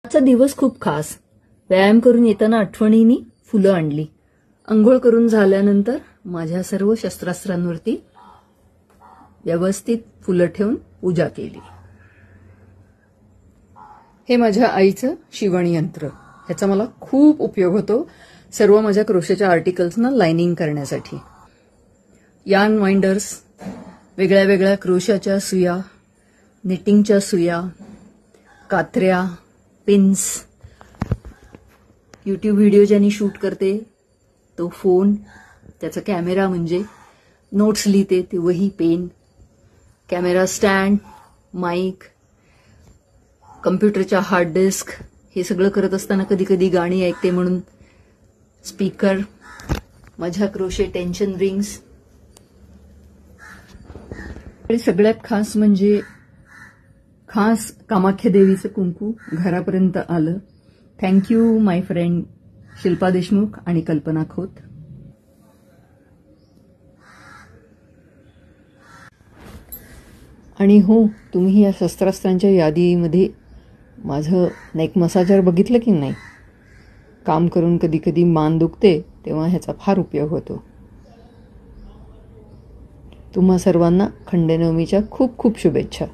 आजचा दिवस खूप खास. व्यायाम करून येताना आठवणीने फुलं आणली. अंघोळ करून झाल्यानंतर माझ्या सर्व शस्त्रास्त्रांवरती व्यवस्थित फुलं ठेवून पूजा केली. हे माझ्या आईचं शिवण यंत्र. ह्याचा मला खूप उपयोग होतो सर्व माझ्या क्रोशेच्या आर्टिकल्सना लाइनिंग करण्यासाठी. यार्न वाइंडर्स, वेगळ्या वेगळ्या क्रोशाच्या सुया, निटिंगच्या सुया, कात्र्या, पिन्स, यूट्यूब व्हिडिओ ज्यांनी शूट करते तो फोन, त्याचा कॅमेरा म्हणजे नोट्स लिहिते ते वही, पेन, कॅमेरा स्टँड, माईक, कम्प्युटरच्या हार्ड डिस्क, हे सगळं करत असताना कधी कधी गाणी ऐकते म्हणून स्पीकर, माझ्या क्रोशे टेन्शन रिंग्स. आणि सगळ्यात खास म्हणजे खास कामाख्या देवीचं कुंकू घरापर्यंत आलं. थँक्यू माय फ्रेंड शिल्पा देशमुख आणि कल्पना खोत. आणि हो, तुम्ही या शस्त्रास्त्रांच्या यादीमध्ये माझं नेक मसाजर बघितलं की नाही? काम करून कधी कधी मान दुखते तेव्हा ह्याचा फार उपयोग होतो. तुम्हा सर्वांना खंडेनवमीच्या खूप खूप शुभेच्छा.